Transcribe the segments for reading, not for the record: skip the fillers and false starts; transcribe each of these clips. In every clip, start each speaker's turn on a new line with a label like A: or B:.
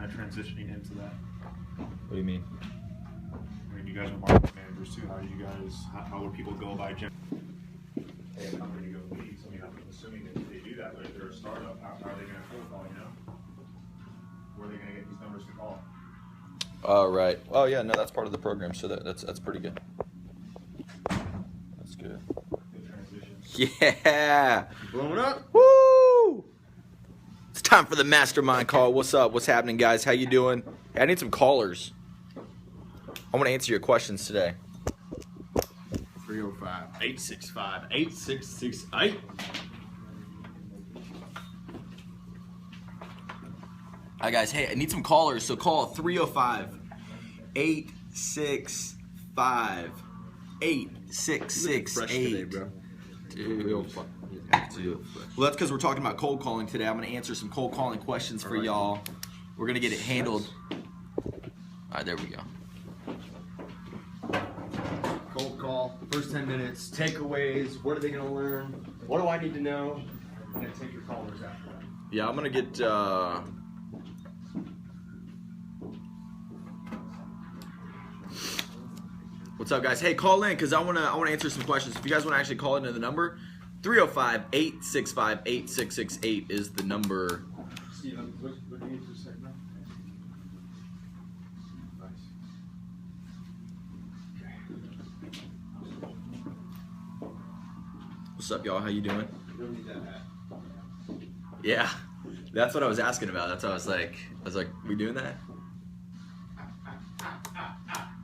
A: of transitioning into that?
B: What do you mean?
A: I mean, you guys are marketing managers too. How do you guys? How would people go by? Hey, a company to go leads. I mean, I'm assuming that they do that, but if they're a startup, how are they going to cold call? You know, where are they going to get these numbers to call?
B: Oh, right. Oh, yeah. No, that's part of the program. So that's pretty good. That's good.
A: Good transition.
B: Yeah.
A: Blowing up.
B: Woo! It's time for the mastermind call. What's up? What's happening, guys? How you doing? Hey, I need some callers. I want to answer your questions today.
C: 305-865-8668.
B: Hi, guys. Hey, I need some callers. So call 305-865-8668.
C: Bro.
B: Dude. Well, that's because we're talking about cold calling today. I'm going to answer some cold calling questions for y'all. We're going to get it handled. All right, there we go.
C: Cold call, first 10 minutes, takeaways, what are they going to learn? What do I need to know? And then take your callers after that.
B: Yeah, I'm going to get... What's up, guys? Hey, call in because I want to answer some questions. If you guys want to actually call into the number, 305-865-8668 is the number.
A: Steven, what do you need for a second now? Nice.
B: What's up, y'all? How you doing?
C: You don't need that hat.
B: Yeah, that's what I was asking about. That's what I was like, we doing that?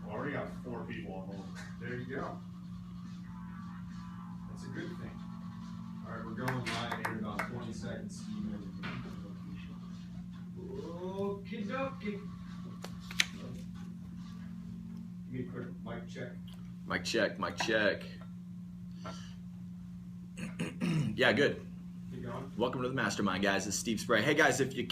A: Well, I already got 4 people on hold.
C: There you go. That's a good thing. All right, we're going live here in about 20 seconds. Okie dokie. Give me a quick mic check.
B: Mic check, mic check. Yeah, good.
C: Keep going.
B: Welcome to the Mastermind, guys. It's Steve Spray. Hey, guys, if you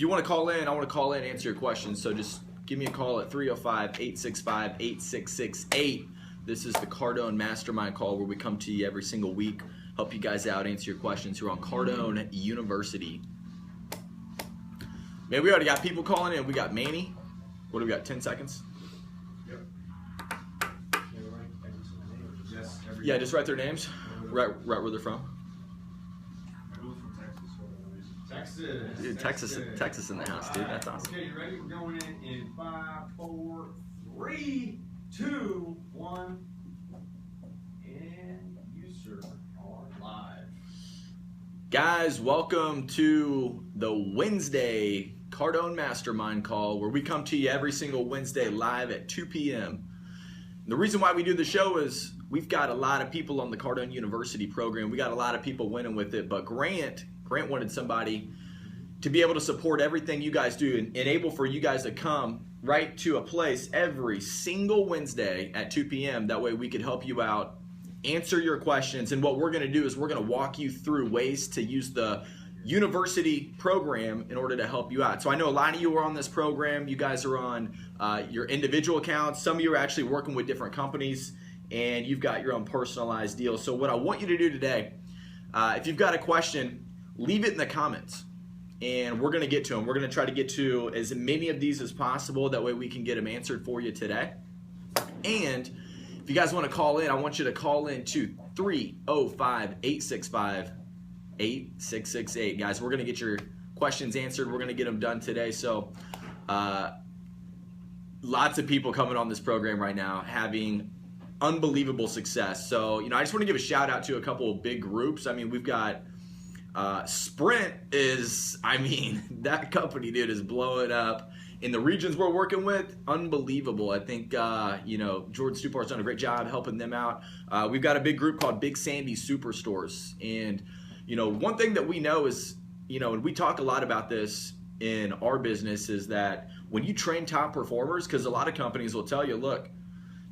B: want to call in, I want to call in and answer your questions. So just give me a call at 305-865-8668. This is the Cardone Mastermind call where we come to you every single week, help you guys out, answer your questions. You're on Cardone University. Man, we already got people calling in. We got Manny. What do we got, 10 seconds?
C: Yep. Yes,
B: Yeah, just write their names, right where they're from.
A: Who's from Texas for whatever reason?
C: Texas.
B: Dude, Texas in the house, dude. That's awesome.
C: Okay, you ready? We're going in 5, 4, 3, 2, 1. And you, sir, are live.
B: Guys, welcome to the Wednesday Cardone Mastermind call where we come to you every single Wednesday live at 2 p.m. The reason why we do the show is we've got a lot of people on the Cardone University program. We got a lot of people winning with it, but Grant wanted somebody to be able to support everything you guys do and enable for you guys to come right to a place every single Wednesday at 2 p.m. That way we could help you out, answer your questions, and what we're going to do is we're going to walk you through ways to use the university program in order to help you out. So I know a lot of you are on this program. You guys are on your individual accounts. Some of you are actually working with different companies, and you've got your own personalized deals. So what I want you to do today, if you've got a question, leave it in the comments, and we're going to get to them. We're going to try to get to as many of these as possible. That way we can get them answered for you today. And if you guys want to call in, I want you to call in to 305-865-8668. Guys, we're going to get your questions answered. We're going to get them done today. So lots of people coming on this program right now having unbelievable success. So, I just want to give a shout out to a couple of big groups. I mean, we've got Sprint is, that company, dude, is blowing up. In the regions we're working with, unbelievable. I think, Jordan Stupart's done a great job helping them out. We've got a big group called Big Sandy Superstores. And, one thing that we know is, and we talk a lot about this in our business, is that when you train top performers, because a lot of companies will tell you, look,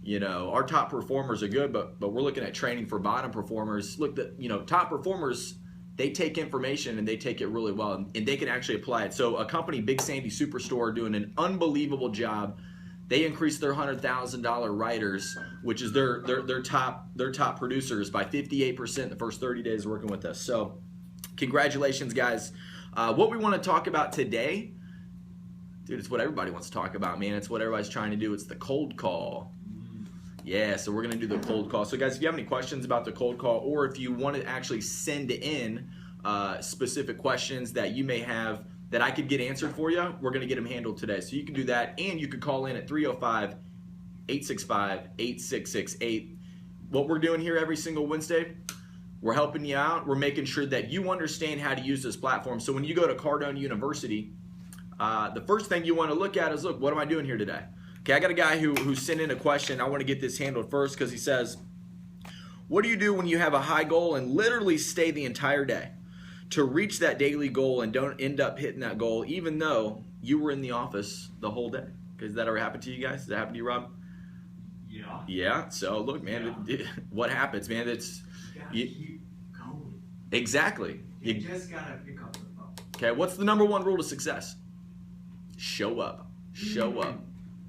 B: our top performers are good, but we're looking at training for bottom performers. Look, top performers, they take information and they take it really well, and they can actually apply it. So a company, Big Sandy Superstore, doing an unbelievable job. They increased their $100,000 writers, which is their top producers, by 58% the first 30 days working with us. So congratulations, guys. What we want to talk about today Dude, it's what everybody wants to talk about, man. It's what everybody's trying to do. It's the cold call. Yeah, so we're going to do the cold call. So guys, if you have any questions about the cold call, or if you want to actually send in specific questions that you may have that I could get answered for you, we're going to get them handled today. So you can do that, and you could call in at 305-865-8668. What we're doing here every single Wednesday, we're helping you out. We're making sure that you understand how to use this platform. So when you go to Cardone University, the first thing you want to look at is, look, what am I doing here today? Okay, I got a guy who sent in a question. I want to get this handled first because he says, what do you do when you have a high goal and literally stay the entire day to reach that daily goal and don't end up hitting that goal even though you were in the office the whole day? Okay, does that ever happen to you guys? Does that happen to you, Rob?
D: Yeah.
B: Yeah, so look, man, what happens, man? It's
D: You gotta keep going.
B: exactly.
D: You just gotta pick up the phone.
B: Okay, what's the number one rule to success? Show up. Show up.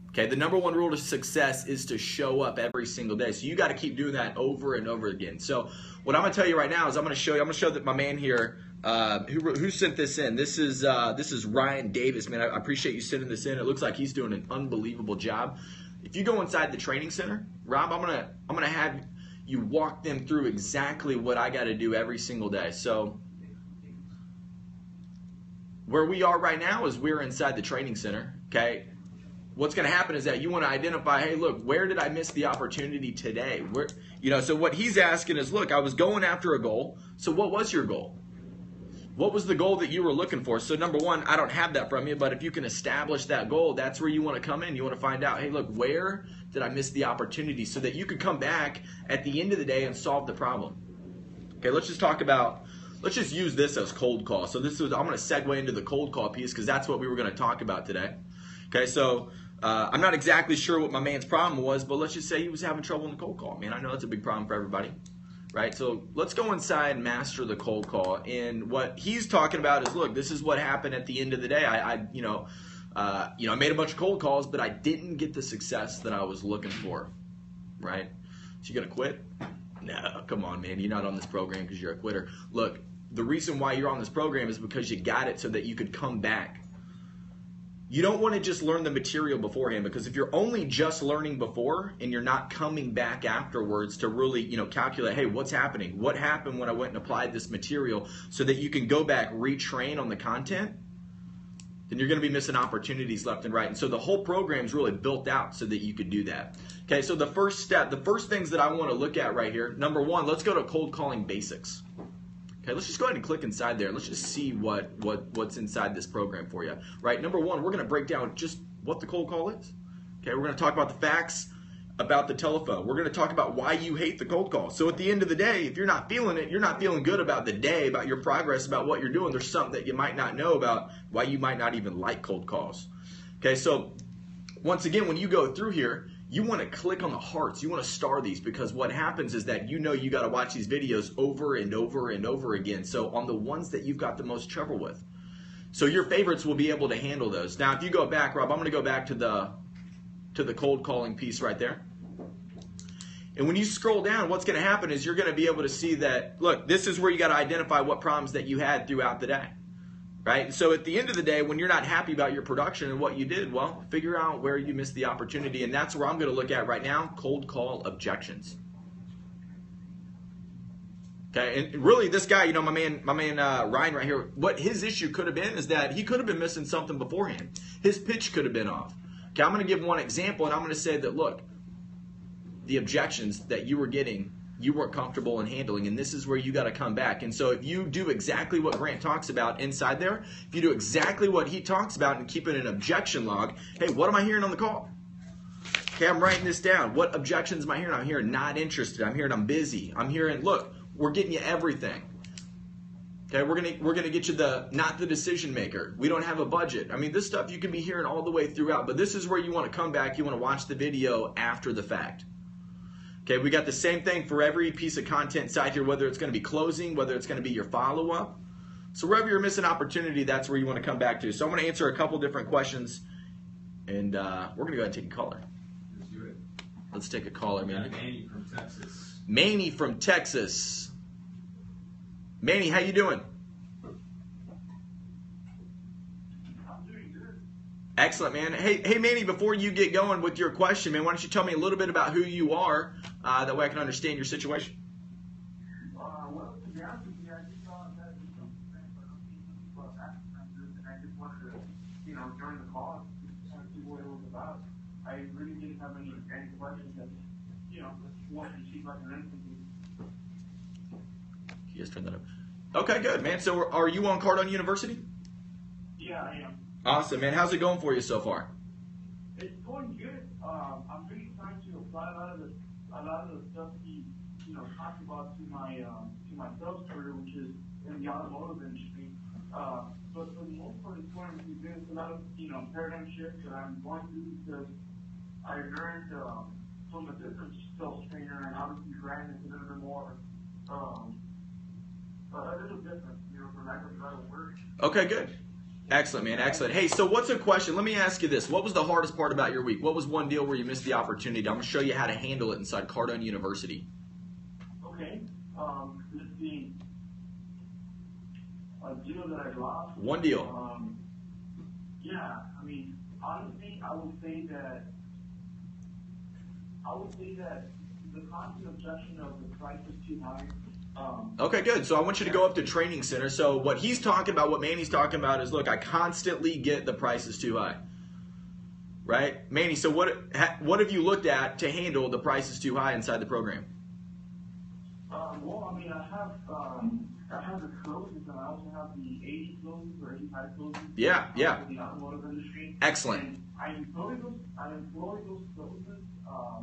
B: Okay, the number one rule to success is to show up every single day. So you got to keep doing that over and over again. So what I'm going to tell you right now is I'm going to show that my man here, who sent this in. This is Ryan Davis, man. I appreciate you sending this in. It looks like he's doing an unbelievable job. If you go inside the training center, Rob, I'm gonna have you walk them through exactly what I got to do every single day. So where we are right now is we're inside the training center. Okay. What's going to happen is that you want to identify, hey, look, where did I miss the opportunity today? Where, so what he's asking is, look, I was going after a goal. So what was your goal? What was the goal that you were looking for? So number one, I don't have that from you, but if you can establish that goal, that's where you want to come in. You want to find out, hey, look, where did I miss the opportunity so that you could come back at the end of the day and solve the problem? Okay, let's just use this as cold call. So I'm going to segue into the cold call piece because that's what we were going to talk about today. Okay, so I'm not exactly sure what my man's problem was, but let's just say he was having trouble in the cold call. Man, I know that's a big problem for everybody, right? So let's go inside and master the cold call. And what he's talking about is, look, this is what happened at the end of the day. I made a bunch of cold calls, but I didn't get the success that I was looking for, right? So you gonna quit? No, come on, man. You're not on this program because you're a quitter. Look, the reason why you're on this program is because you got it so that you could come back. You don't want to just learn the material beforehand, because if you're only just learning before and you're not coming back afterwards to really, calculate, hey, what's happening? What happened when I went and applied this material so that you can go back, retrain on the content, then you're going to be missing opportunities left and right. And so the whole program is really built out so that you could do that. Okay, so the first things that I want to look at right here, number one, let's go to cold calling basics. Okay, let's just go ahead and click inside there. Let's just see what's inside this program for you. Right, number one, we're going to break down just what the cold call is. Okay, we're going to talk about the facts about the telephone. We're going to talk about why you hate the cold call. So at the end of the day, if you're not feeling it, you're not feeling good about the day, about your progress, about what you're doing, there's something that you might not know about why you might not even like cold calls. Okay, so once again, when you go through here, you want to click on the hearts. You want to star these, because what happens is that you got to watch these videos over and over and over again. So on the ones that you've got the most trouble with. So your favorites will be able to handle those. Now, if you go back, Rob, I'm going to go back to the cold calling piece right there. And when you scroll down, what's going to happen is you're going to be able to see that, look, this is where you got to identify what problems that you had throughout the day. Right? So at the end of the day, when you're not happy about your production and what you did, well, figure out where you missed the opportunity. And that's where I'm going to look at right now, cold call objections. Okay, and really this guy, my man Ryan right here, what his issue could have been is that he could have been missing something beforehand. His pitch could have been off. Okay, I'm going to give one example, and I'm going to say that, look, the objections that you were getting, you weren't comfortable in handling, and this is where you got to come back. And so if you do exactly what Grant talks about inside there, if you do exactly what he talks about and keep it an objection log, hey, what am I hearing on the call? Okay, I'm writing this down. What objections am I hearing? I'm hearing not interested. I'm hearing I'm busy. I'm hearing, look, we're getting you everything. Okay, we're gonna get you not the decision maker. We don't have a budget. I mean, this stuff you can be hearing all the way throughout, but this is where you want to come back. You want to watch the video after the fact. Okay, we got the same thing for every piece of content inside here, whether it's going to be closing, whether it's going to be your follow-up. So wherever you're missing opportunity, that's where you want to come back to. So I'm going to answer a couple different questions, and we're going to go ahead and take a caller.
D: Let's do it.
B: Let's take a caller, man.
D: Manny from Texas.
B: Manny from Texas. Manny, how you doing?
E: I'm doing good.
B: Excellent, man. Hey, Manny, before you get going with your question, man, why don't you tell me a little bit about who you are? That way I can understand your situation.
E: Well, to be honest with you, I just saw that you know, about Mastermind group, and I just wanted to, you know, join the call and kind of see what it was about. I really didn't have any questions that, you know, wanted to see if I can learn something.
B: You guys turn that up. Okay, good, man. So are you on Cardone University?
E: Yeah, I am.
B: Awesome, man. How's it going for you so far?
E: It's going good. I'm really trying to apply a lot of the stuff he, you know, talked about to my sales career, which is in the automotive industry. But for the most part, it's going to be good. It's a lot of, you know, paradigm shifts that I'm going through because I learned from a different sales trainer, and obviously Grant is a little bit more, a little different, you know, for lack of a better word.
B: Okay, good. Excellent, man. Excellent. Hey, so what's a question? Let me ask you this. What was the hardest part about your week? What was one deal where you missed the opportunity? I'm going to show you how to handle it inside Cardone University.
E: Okay. This being a deal that I lost.
B: One deal.
E: Yeah, I mean, honestly, I would say that the constant objection of the price is too high.
B: Okay, good. So I want you to go up to Training Center. So what he's talking about, what Manny's talking about is, look, I constantly get the prices too high. Right? Manny, so what have you looked at to handle the prices too high inside the program?
E: Well, I mean, I have the closings, and I also have the 80 closings or 85 closings.
B: Yeah.
E: For the automotive industry.
B: Excellent.
E: And I employ those closings.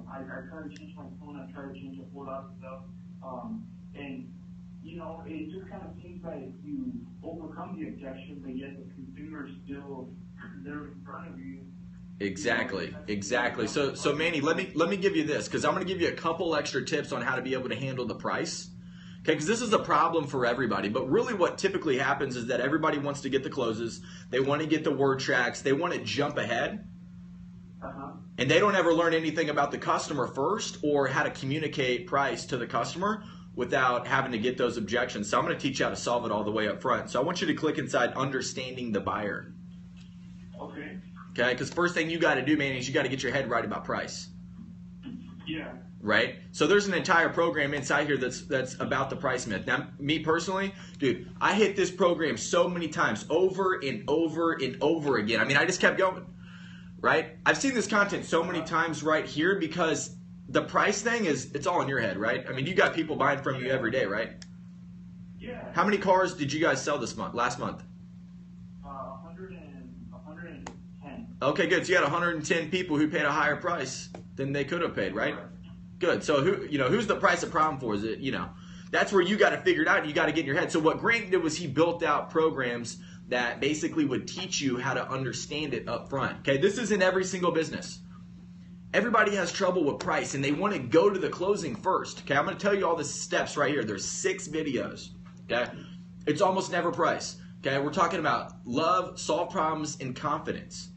E: I try to change my tone. I try to change a whole lot of stuff. And, you know, it just kind of seems like you overcome the objection, but yet the consumer is still there in front of you.
B: Exactly. So Manny, let me give you this, because I'm going to give you a couple extra tips on how to be able to handle the price. Okay, because this is a problem for everybody. But really what typically happens is that everybody wants to get the closes. They want to get the word tracks. They want to jump ahead. And they don't ever learn anything about the customer first or how to communicate price to the customer without having to get those objections. So I'm going to teach you how to solve it all the way up front. So I want you to click inside Understanding the Buyer.
E: Okay.
B: Okay, because first thing you got to do, man, is you got to get your head right about price.
E: Yeah.
B: Right? So there's an entire program inside here that's about the price myth. Now, me personally, dude, I hit this program so many times, over and over and over again. I mean, I just kept going. Right? I've seen this content so many times right here because the price thing it's all in your head, right? I mean, you got people buying from you every day, right?
E: Yeah.
B: How many cars did you guys sell last month?
E: 110.
B: Okay, good. So you had 110 people who paid a higher price than they could have paid, right? Good. So who's the price of problem for? Is it, that's where you got to figure it out and you got to get in your head. So what Grant did was he built out programs that basically would teach you how to understand it up front. Okay, this is in every single business. Everybody has trouble with price and they want to go to the closing first. Okay, I'm going to tell you all the steps right here. There's 6 videos. Okay, it's almost never price. Okay, we're talking about love, solve problems, and confidence.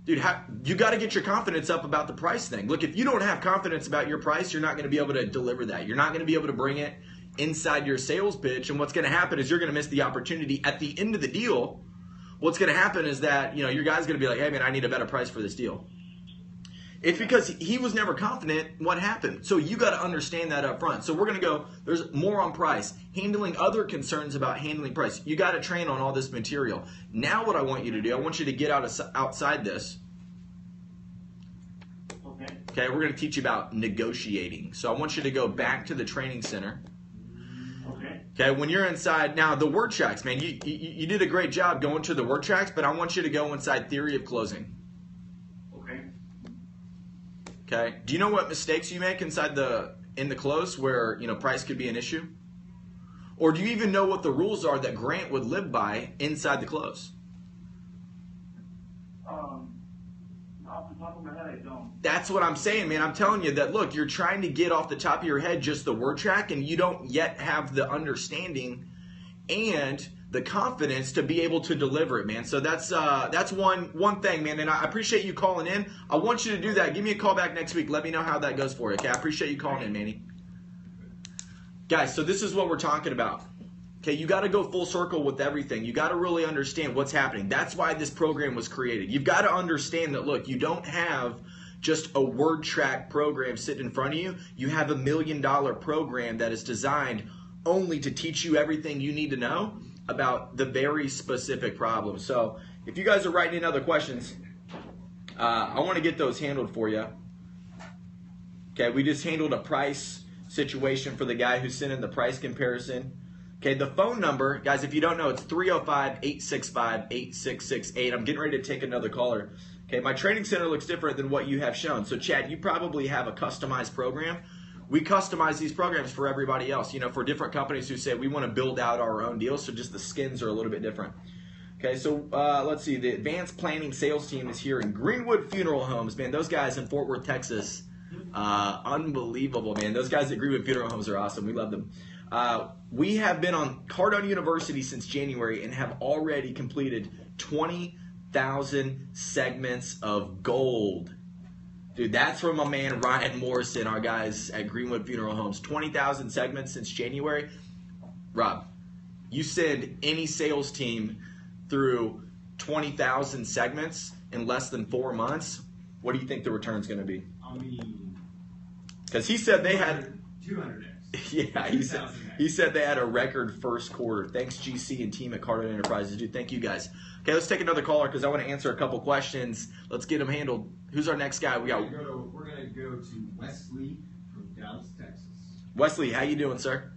B: Dude, you got to get your confidence up about the price thing. Look, if you don't have confidence about your price, you're not going to be able to deliver that. You're not going to be able to bring it inside your sales pitch, and what's going to happen is you're going to miss the opportunity at the end of the deal. What's going to happen is that your guy's going to be like, hey man, I need a better price for this deal. It's because he was never confident what happened. So you got to understand that up front. So we're going to go, there's more on price, handling other concerns about handling price. You got to train on all this material. Now what I want you to do, I want you to get outside this. Okay, we're going to teach you about negotiating. So I want you to go back to the training center. Okay, when you're inside, now the word tracks, man, you did a great job going to the word tracks, but I want you to go inside theory of closing. Okay, do you know what mistakes you make inside in the close where price could be an issue? Or do you even know what the rules are that Grant would live by inside the close?
E: Off the top of my head, I don't.
B: That's what I'm saying, man. I'm telling you that, look, you're trying to get off the top of your head just the word track, and you don't yet have the understanding and the confidence to be able to deliver it, man. So that's one thing, man. And I appreciate you calling in. I want you to do that. Give me a call back next week. Let me know how that goes for you. Okay, I appreciate you calling in, Manny. Guys, so this is what we're talking about. Okay, you got to go full circle with everything. You got to really understand what's happening. That's why this program was created. You've got to understand that, look, you don't have just a word track program sitting in front of you. You have $1 million program that is designed only to teach you everything you need to know about the very specific problem. So if you guys are writing in other questions, I want to get those handled for you. Okay, we just handled a price situation for the guy who sent in the price comparison. Okay, the phone number, guys, if you don't know, it's 305-865-8668. I'm getting ready to take another caller. Okay, my training center looks different than what you have shown. So, Chad, you probably have a customized program. We customize these programs for everybody else, you know, for different companies who say we want to build out our own deals, so just the skins are a little bit different. Okay, so let's see. The advanced planning sales team is here in Greenwood Funeral Homes. Man, those guys in Fort Worth, Texas, unbelievable, man. Those guys at Greenwood Funeral Homes are awesome. We love them. We have been on Cardone University since January and have already completed 20,000 segments of gold. Dude, that's from my man Ryan Morrison, our guys at Greenwood Funeral Homes. 20,000 segments since January. Rob, you send any sales team through 20,000 segments in less than 4 months, what do you think the return's going to be?
D: I mean,
B: Because he said they had
D: 200x.
B: Yeah, he said they had a record first quarter. Thanks, GC and team at Cardone Enterprises. Dude, thank you guys. Okay, let's take another caller because I want to answer a couple questions. Let's get them handled. Who's our next guy? We're gonna
D: go to Wesley from Dallas, Texas.
B: Wesley, how you doing, sir?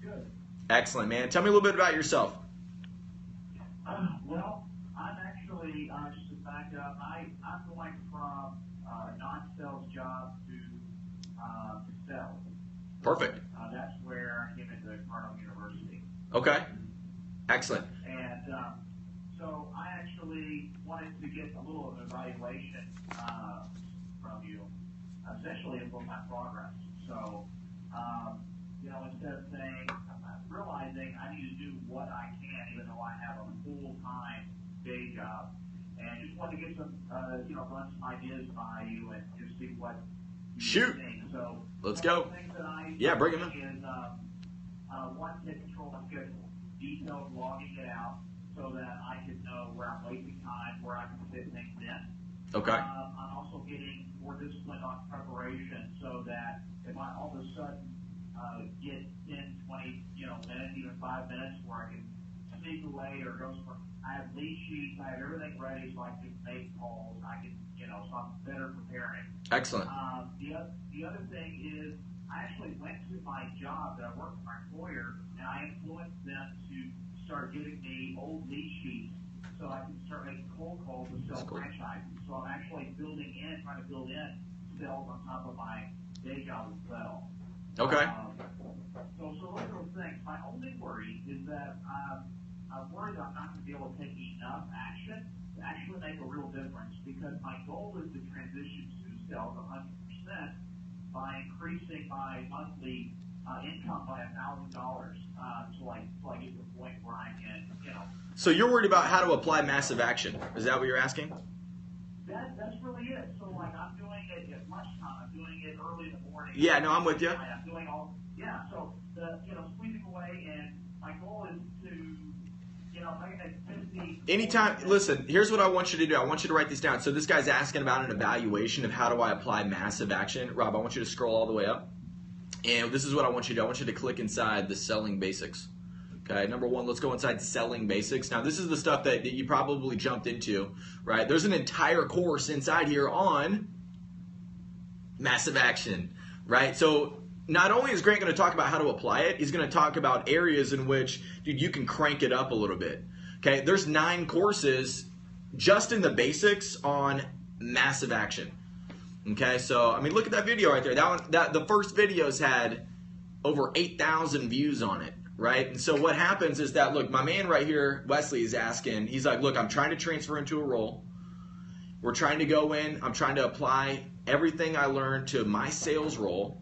E: Good.
B: Excellent, man. Tell me a little bit about yourself.
E: Well, I'm actually, just to back up, I'm going from a non-sales job to sales.
B: Perfect.
E: That's where I came into Cardone University.
B: Okay. Excellent.
E: And so I actually wanted to get a little of an evaluation from you, essentially of my progress. So, you know, instead of saying, realizing I need to do what I can, even though I have a full-time day job, and just want to get some, you know, run some ideas by you and just see what you
B: Shoot.
E: think. So,
B: Let's
E: one
B: go.
E: of the things that I
B: Yeah, bring 'em in.
E: is one, take control of my schedule, detailed logging it out so that I can know where I'm wasting time, where I can fit things in.
B: Okay.
E: I'm also getting more disciplined on preparation so that if I all of a sudden get 10, 20, you know, minutes, even 5 minutes where I can sneak away or go somewhere, I have lead sheets, I have everything ready so I can make calls, I can, you know, so I'm better preparing.
B: Excellent.
E: The other thing is I actually went to my job that I work for my employer and I influenced them to start giving me old lead sheets so I can start making cold calls to sell franchises. So I'm actually trying to build in sales on top of my day job as well.
B: Okay.
E: So look at those things. My only worry is that I'm worried I'm not going to be able to take enough action to actually make a real difference because my goal is to transition to sales 100% by increasing my monthly income by $1,000 till I get to the point where I can, you know.
B: So you're worried about how to apply massive action. Is that what you're asking?
E: That's really it. So like I'm doing it at lunchtime. I'm doing it early in the morning.
B: Yeah, no, I'm with you.
E: I'm doing all. Yeah. So squeezing away, and my goal is to, you know, make it 50.
B: Anytime, listen, here's what I want you to do. I want you to write this down. So this guy's asking about an evaluation of how do I apply massive action. Rob, I want you to scroll all the way up. And this is what I want you to do. I want you to click inside the selling basics. Okay, number one, let's go inside selling basics. Now, this is the stuff that you probably jumped into, right? There's an entire course inside here on massive action, right? So not only is Grant going to talk about how to apply it, he's going to talk about areas in which, dude, you can crank it up a little bit. Okay, there's 9 courses just in the basics on massive action. Okay, so I mean, look at that video right there. The first video's had over 8,000 views on it, right? And so what happens is that, look, my man right here, Wesley, is asking. He's like, look, I'm trying to transfer into a role. We're trying to go in. I'm trying to apply everything I learned to my sales role.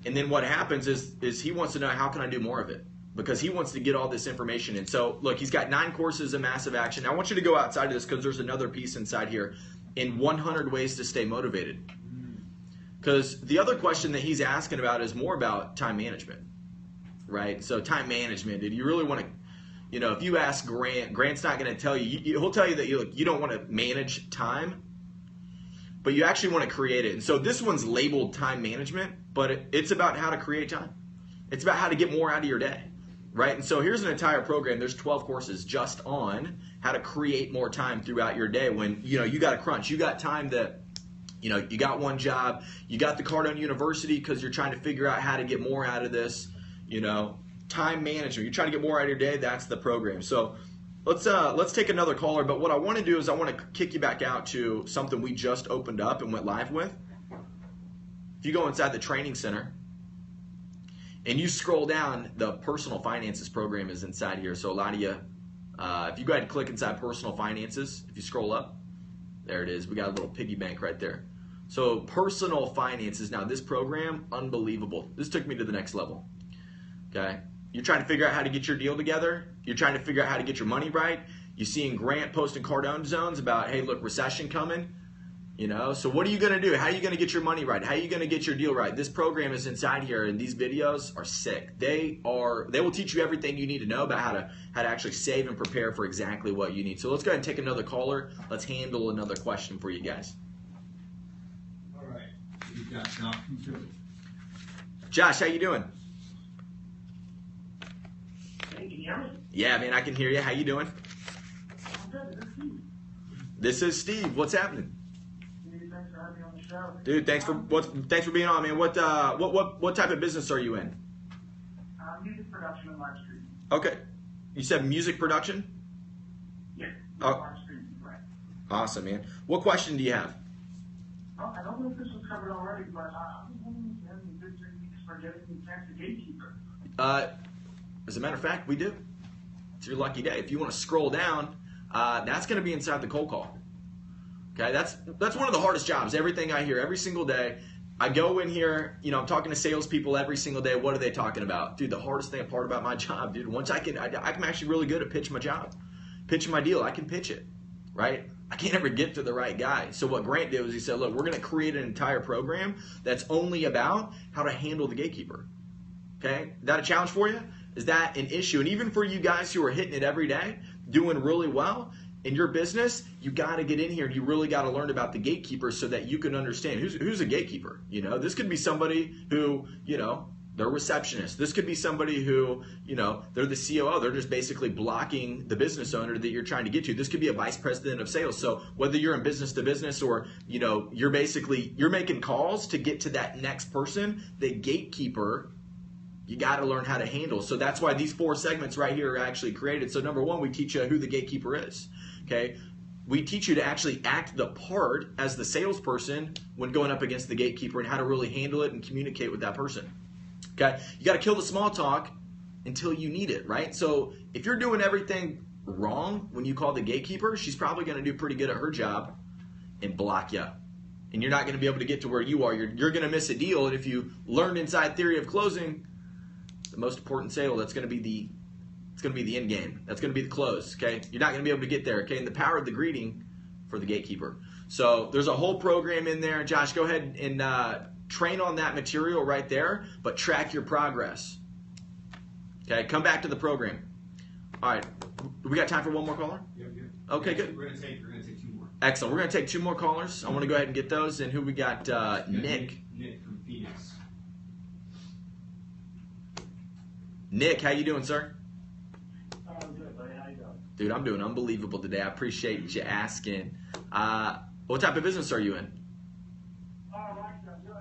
B: And then what happens is he wants to know, how can I do more of it? Because he wants to get all this information. And so, look, he's got 9 courses of massive action. Now, I want you to go outside of this because there's another piece inside here in 100 ways to stay motivated. Because the other question that he's asking about is more about time management, right? So time management, dude, you really want to, you know, if you ask Grant's not going to tell you, he'll tell you that you don't want to manage time, but you actually want to create it. And so this one's labeled time management, but it's about how to create time. It's about how to get more out of your day, right? And so here's an entire program. There's 12 courses just on how to create more time throughout your day when, you know, you got a crunch. You got time that, you know, you got one job. You got the Cardone University because you're trying to figure out how to get more out of this, you know. Time management. You're trying to get more out of your day, that's the program. So let's take another caller, but what I want to do is I want to kick you back out to something we just opened up and went live with. If you go inside the training center and you scroll down, the personal finances program is inside here. So a lot of you, if you go ahead and click inside personal finances, if you scroll up, there it is. We got a little piggy bank right there. So personal finances, now this program, unbelievable. This took me to the next level. Okay. You're trying to figure out how to get your deal together. You're trying to figure out how to get your money right. You're seeing Grant posting Cardone zones about, hey, look, recession coming. You know, so what are you going to do? How are you going to get your money right? How are you going to get your deal right? This program is inside here, and these videos are sick. They will teach you everything you need to know about how to actually save and prepare for exactly what you need. So let's go ahead and take another caller. Let's handle another question for you guys.
D: All right. We've got Josh from Philly.
B: Josh, how you doing?
E: Hey, can you hear me?
B: Yeah, man, I can hear you. How you doing?
E: I'm good. This is Steve.
B: This is Steve. What's happening?
E: Steve, thanks for having me on the show.
B: Dude, thanks for being on, man. What type of business are you in?
E: Music production and live streaming.
B: Okay. You said music production?
E: Yeah.
B: Oh.
E: Live streaming, right.
B: Awesome, man. What question do you have?
E: Well, I don't know if this was covered already, but I'm just wondering if you have any good techniques for getting past the gatekeeper.
B: As a matter of fact, we do. It's your lucky day. If you want to scroll down, that's going to be inside the cold call. Okay, that's one of the hardest jobs. Everything I hear every single day, I go in here, you know, I'm talking to salespeople every single day. What are they talking about? Dude, the hardest part about my job, dude, once I'm actually really good at pitching my job, pitching my deal. I can pitch it, right? I can't ever get to the right guy. So what Grant did was he said, look, we're going to create an entire program that's only about how to handle the gatekeeper. Okay, is that a challenge for you? Is that an issue? And even for you guys who are hitting it every day, doing really well in your business, you got to get in here and you really got to learn about the gatekeepers so that you can understand who's a gatekeeper. You know, this could be somebody who, you know, they're a receptionist. This could be somebody who, you know, they're the COO. They're just basically blocking the business owner that you're trying to get to. This could be a vice president of sales. So whether you're in business to business or, you know, you're making calls to get to that next person, the gatekeeper, you got to learn how to handle. So that's why these 4 segments right here are actually created. So number 1, we teach you who the gatekeeper is. Okay. We teach you to actually act the part as the salesperson when going up against the gatekeeper and how to really handle it and communicate with that person. Okay. You got to kill the small talk until you need it, right? So if you're doing everything wrong when you call the gatekeeper, she's probably going to do pretty good at her job and block you. And you're not going to be able to get to where you are. You're going to miss a deal. And if you learned inside theory of closing, the most important sale, that's going to be the end game. That's going to be the close, okay? You're not going to be able to get there, okay? And the power of the greeting for the gatekeeper. So there's a whole program in there. Josh, go ahead and train on that material right there, but track your progress. Okay, come back to the program. All right, we got time for one more caller?
D: Yep.
B: Okay, good.
D: We're gonna take 2 more.
B: Excellent. We're going to take 2 more callers. I want to go ahead and get those. And who we got? Nick.
D: Nick from Phoenix.
B: Nick, how you doing, sir?
E: I'm good, buddy. How you doing?
B: Dude, I'm doing unbelievable today. I appreciate you asking. What type of business are you in?
E: Actually, I'm doing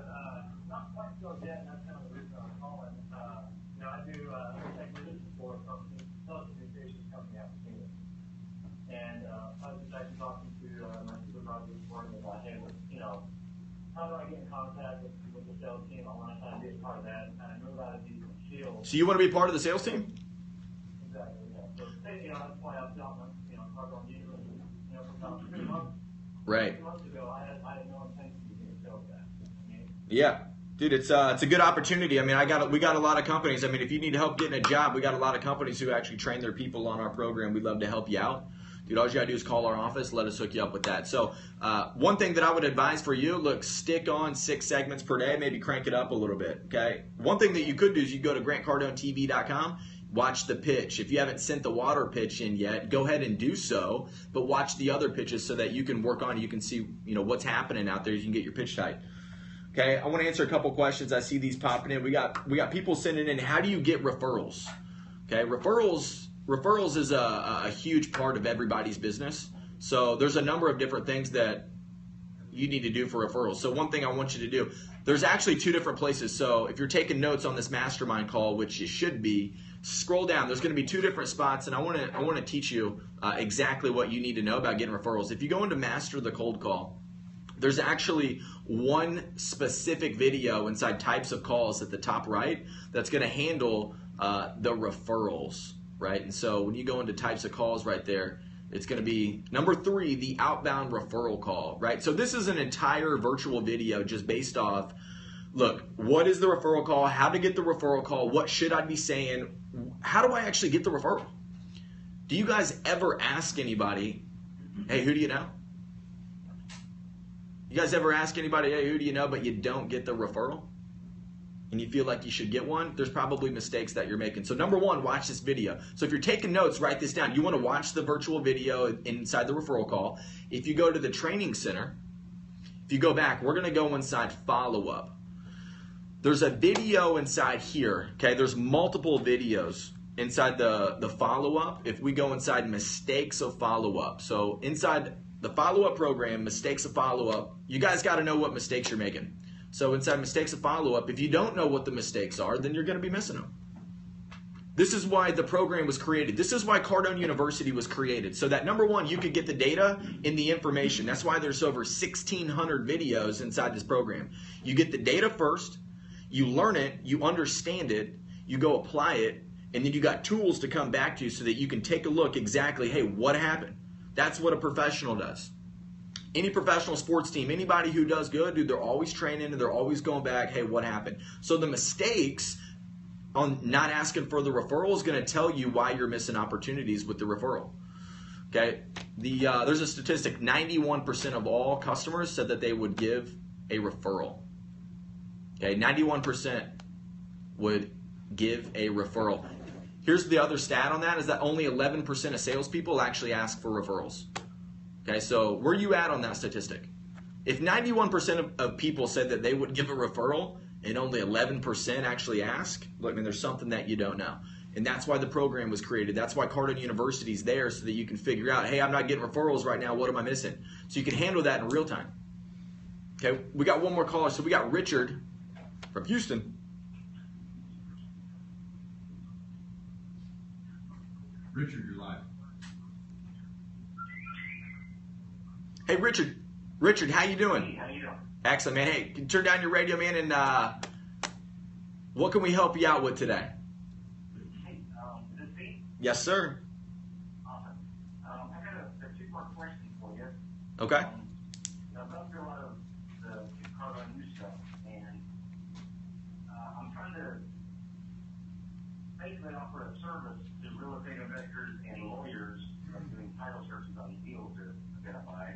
E: not quite so yet, and that's kind of the reason I'm calling. You know, I do technician for a company, telecommunications company out in Phoenix. And I was just actually talking to my supervisor this morning about, hey, you know, how do I get in contact with the sales team? I want to kind of be a part of that and kind of move out of these fields.
B: So you want to be part of the sales team?
E: Exactly, yeah. So, you know, that's why I was telling them, you know, Cardone, you know, from about 2 months.
B: Right.
E: 2 months ago, I had no intention of being a sales guy. I mean,
B: Yeah. Dude, it's a good opportunity. I mean, we got a lot of companies. I mean, if you need help getting a job, we got a lot of companies who actually train their people on our program. We'd love to help you out. dude, all you gotta do is call our office, let us hook you up with that. So one thing that I would advise for you, look, stick on 6 segments per day, maybe crank it up a little bit, okay? One thing that you could do is you go to grantcardonetv.com, watch the pitch. If you haven't sent the water pitch in yet, go ahead and do so, but watch the other pitches so that you can work on, you can see, you know, what's happening out there, you can get your pitch tight. Okay, I want to answer a couple questions. I see these popping in. We got people sending in, how do you get referrals? Okay, referrals is a huge part of everybody's business. So there's a number of different things that you need to do for referrals. So one thing I want you to do, there's actually 2 different places. So if you're taking notes on this mastermind call, which you should be, scroll down. There's going to be 2 different spots, and I want to teach you exactly what you need to know about getting referrals. If you go into Master the Cold Call, there's actually one specific video inside types of calls at the top right that's going to handle the referrals, right? And so when you go into types of calls right there, it's going to be number 3, the outbound referral call, right? So this is an entire virtual video just based off, look, what is the referral call? How to get the referral call? What should I be saying? How do I actually get the referral? Do you guys ever ask anybody, hey, who do you know? You guys ever ask anybody, hey, who do you know, but you don't get the referral? And you feel like you should get one? There's probably mistakes that you're making. So number 1, watch this video. So if you're taking notes, write this down. You want to watch the virtual video inside the referral call. If you go to the training center, if you go back, we're going to go inside follow-up. There's a video inside here, okay? There's multiple videos inside the follow-up. If we go inside mistakes of follow-up. So inside the follow-up program, mistakes of follow-up, you guys got to know what mistakes you're making. So inside mistakes of follow-up, if you don't know what the mistakes are, then you're going to be missing them. This is why the program was created. This is why Cardone University was created. So that number 1, you could get the data and the information. That's why there's over 1,600 videos inside this program. You get the data first, you learn it, you understand it, you go apply it, and then you got tools to come back to so that you can take a look exactly, hey, what happened? That's what a professional does. Any professional sports team, anybody who does good, dude, they're always training and they're always going back, hey, what happened? So the mistakes on not asking for the referral is going to tell you why you're missing opportunities with the referral. Okay, there's a statistic, 91% of all customers said that they would give a referral. Okay, 91% would give a referral. Here's the other stat on that, is that only 11% of salespeople actually ask for referrals. Okay, so where are you at on that statistic? If 91% of people said that they would give a referral and only 11% actually ask, look, I mean, there's something that you don't know. And that's why the program was created. That's why Cardone University is there, so that you can figure out, hey, I'm not getting referrals right now. What am I missing? So you can handle that in real time. Okay, we got one more caller. So we got Richard from Houston.
D: Richard, you're live.
B: Hey, Richard. Richard, how you doing?
E: Hey, how you doing?
B: Excellent, man. Hey, can you turn down your radio, man, and what can we help you out with today?
E: Hey, is this me?
B: Yes, sir.
E: Awesome. I got a 2-part question for you.
B: Okay.
E: I've gone through a lot of the Cardone new stuff, and I'm trying to basically offer a service to real estate investors and lawyers doing title searches on deals to identify.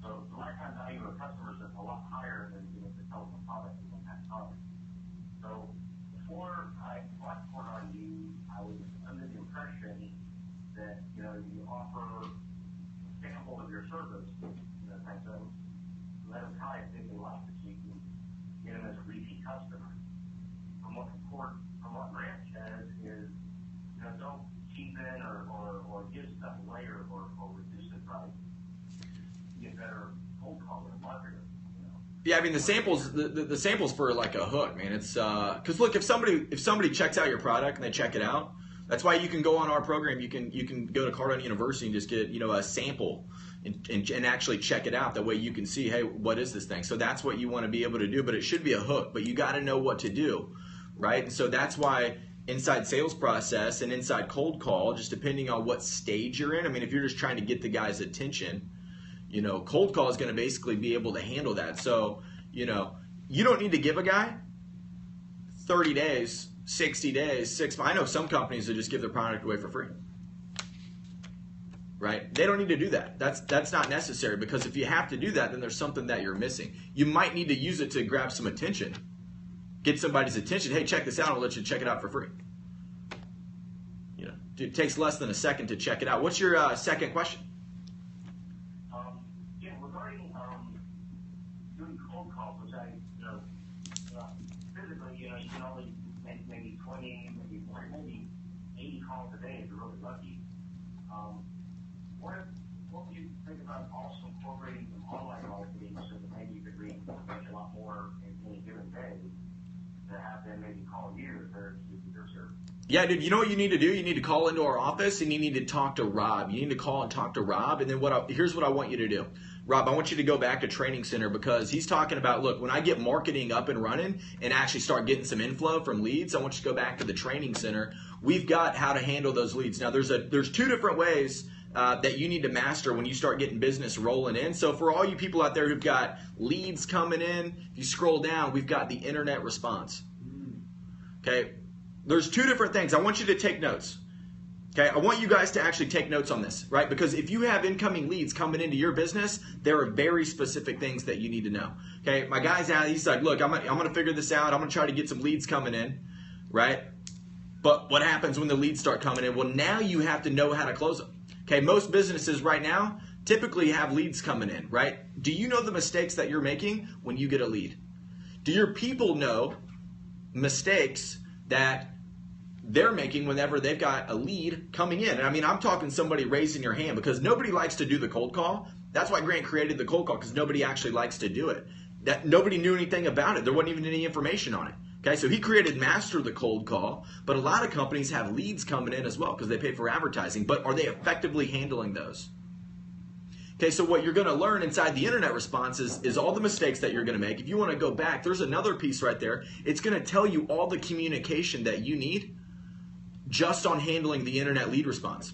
E: So the lifetime value of customers is a lot higher than if they sell them a product on that product. So before I bought Cardone, I was under the impression that you offer a sample of your service, type of let them try it if they like it, so you can get them as a repeat customer. From what Grant says is, don't cheapen or give stuff away or reduce the price. Get better cold caller and marketer.
B: Yeah, I mean the samples for like a hook, man. It's because look, if somebody checks out your product and they check it out, that's why you can go on our program. You can go to Cardone University and just get a sample and actually check it out. That way you can see, hey, what is this thing? So that's what you want to be able to do. But it should be a hook. But you got to know what to do, right? And so that's why inside sales process and inside cold call, just depending on what stage you're in. I mean, if you're just trying to get the guy's attention, cold call is going to basically be able to handle that. So, you don't need to give a guy 30 days, 60 days, 6 months. I know some companies that just give their product away for free. right? They don't need to do that. That's not necessary, because if you have to do that, then there's something that you're missing. You might need to use it to grab some attention. Get somebody's attention. Hey, check this out. I'll let you check it out for free. You know, it takes less than a second to check it out. What's your second question?
E: Yeah, regarding doing cold calls, which I, physically, you can only make maybe 20, maybe 40, maybe 80 calls a day if you're really lucky. What do you think about also incorporating some online marketing so that maybe you could reach a lot more in any given day to have them maybe call you if they're service?
B: Yeah, dude, you know what you need to do? You need to call into our office and you need to talk to Rob. You need to call and talk to Rob, and then here's what I want you to do. Rob, I want you to go back to Training Center, because he's talking about, look, when I get marketing up and running and actually start getting some inflow from leads, I want you to go back to the Training Center. We've got how to handle those leads. Now, there's two different ways that you need to master when you start getting business rolling in. So for all you people out there who've got leads coming in, if you scroll down, we've got the internet response. Okay, there's two different things. I want you to take notes. Okay, I want you guys to actually take notes on this, right? Because if you have incoming leads coming into your business, there are very specific things that you need to know. Okay, my guy's out, he's like, look, I'm gonna figure this out. I'm gonna try to get some leads coming in, right? But what happens when the leads start coming in? Well, now you have to know how to close them. Okay, most businesses right now typically have leads coming in, right? Do you know the mistakes that you're making when you get a lead? Do your people know mistakes that they're making whenever they've got a lead coming in? And I mean, I'm talking somebody raising your hand, because nobody likes to do the cold call. That's why Grant created the cold call, because nobody actually likes to do it. That nobody knew anything about it. There wasn't even any information on it. Okay, so he created Master the Cold Call, but a lot of companies have leads coming in as well because they pay for advertising, but are they effectively handling those? Okay, so what you're going to learn inside the internet response is all the mistakes that you're going to make. If you want to go back, there's another piece right there. It's going to tell you all the communication that you need just on handling the internet lead response.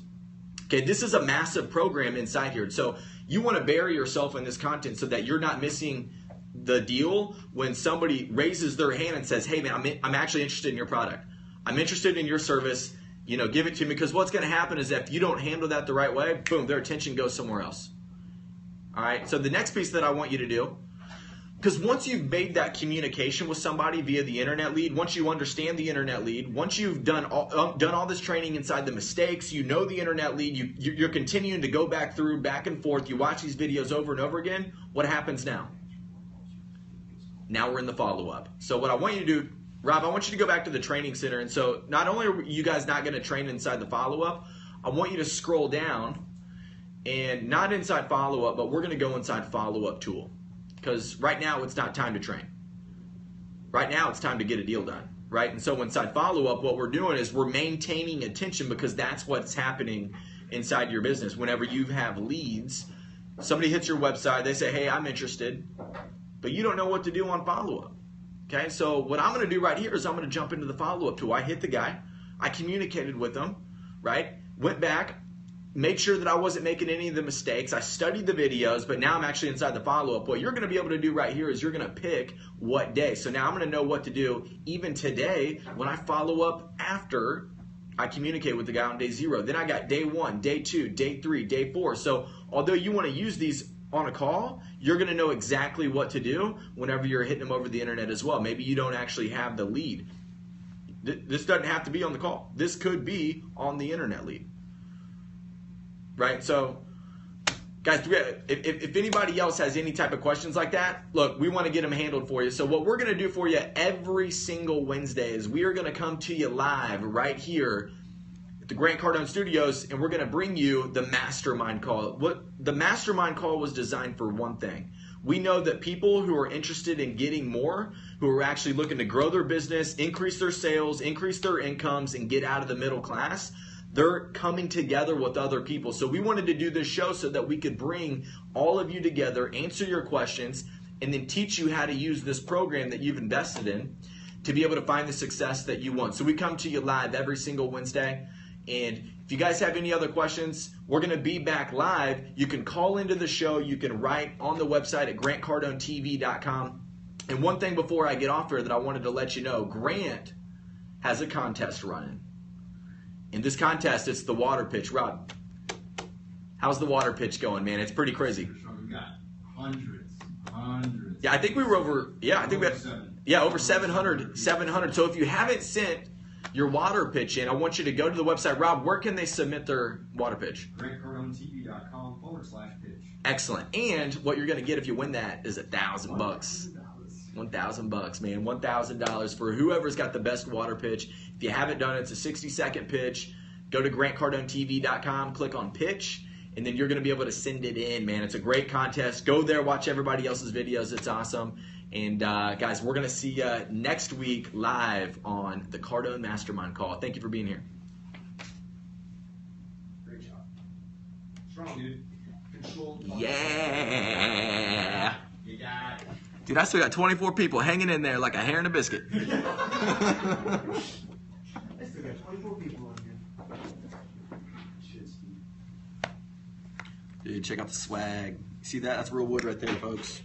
B: Okay, this is a massive program inside here. So you want to bury yourself in this content so that you're not missing the deal when somebody raises their hand and says, hey man, I'm actually interested in your product. I'm interested in your service. You know, give it to me, because what's going to happen is that if you don't handle that the right way, boom, their attention goes somewhere else. All right, so the next piece that I want you to do, because once you've made that communication with somebody via the internet lead, once you understand the internet lead, once you've done all this training inside the mistakes, you know the internet lead, you're continuing to go back and forth, you watch these videos over and over again, what happens now? Now we're in the follow-up. So what I want you to do, Rob, I want you to go back to the Training Center. And so not only are you guys not going to train inside the follow-up, I want you to scroll down, and not inside follow-up, but we're going to go inside follow-up tool. Because right now it's not time to train. Right now it's time to get a deal done, right? And so inside follow-up, what we're doing is we're maintaining attention, because that's what's happening inside your business. Whenever you have leads, somebody hits your website, they say, hey, I'm interested, but you don't know what to do on follow-up. Okay, so what I'm going to do right here is I'm going to jump into the follow-up tool. I hit the guy, I communicated with him, right? Went back, made sure that I wasn't making any of the mistakes. I studied the videos, but now I'm actually inside the follow-up. What you're going to be able to do right here is you're going to pick what day. So now I'm going to know what to do even today when I follow up after I communicate with the guy on day 0. Then I got day 1, day 2, day 3, day 4. So although you want to use these on a call, you're going to know exactly what to do whenever you're hitting them over the internet as well. Maybe you don't actually have the lead. This doesn't have to be on the call. This could be on the internet lead. Right? So, guys, if anybody else has any type of questions like that, look, we want to get them handled for you. So what we're going to do for you every single Wednesday is we are going to come to you live right here at the Grant Cardone Studios, and we're going to bring you the Mastermind Call. The Mastermind Call was designed for one thing. We know that people who are interested in getting more, who are actually looking to grow their business, increase their sales, increase their incomes, and get out of the middle class, they're coming together with other people. So we wanted to do this show so that we could bring all of you together, answer your questions, and then teach you how to use this program that you've invested in to be able to find the success that you want. So we come to you live every single Wednesday. And if you guys have any other questions, we're going to be back live. You can call into the show. You can write on the website at grantcardonetv.com. And one thing before I get off here that I wanted to let you know, Grant has a contest running. In this contest, it's the water pitch. Rob, How's the water pitch going, man? It's pretty crazy.
D: We got hundreds.
B: Yeah, I think we were over. Yeah, I think we had. Yeah, over 700. So if you haven't sent your water pitch in, I want you to go to the website. Rob, where can they submit their water pitch?
D: GrantCardoneTV.com/pitch.
B: Excellent. And what you're going to get if you win that is $1,000. $1,000, man. $1,000 for whoever's got the best water pitch. If you haven't done it, it's a 60-second pitch. Go to GrantCardoneTV.com, click on pitch, and then you're going to be able to send it in, man. It's a great contest. Go there, watch everybody else's videos. It's awesome. And guys, we're going to see you next week live on the Cardone Mastermind call. Thank you for being here.
C: Great job. Strong, dude. Controlled.
B: Yeah.
C: You got it.
B: Dude, I still got 24 people hanging in there like a hair in a biscuit.
C: I still got 24 people on here. Shit, Steve.
B: Dude, check out the swag. See that? That's real wood right there, folks.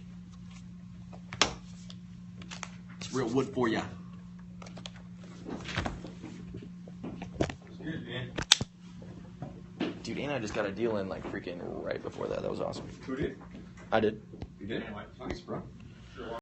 B: It's real wood for ya.
C: It's good, man.
B: Dude, and I just got a deal in like freaking right before that. That was awesome.
C: Who did?
B: I did.
C: You did? Nice, bro.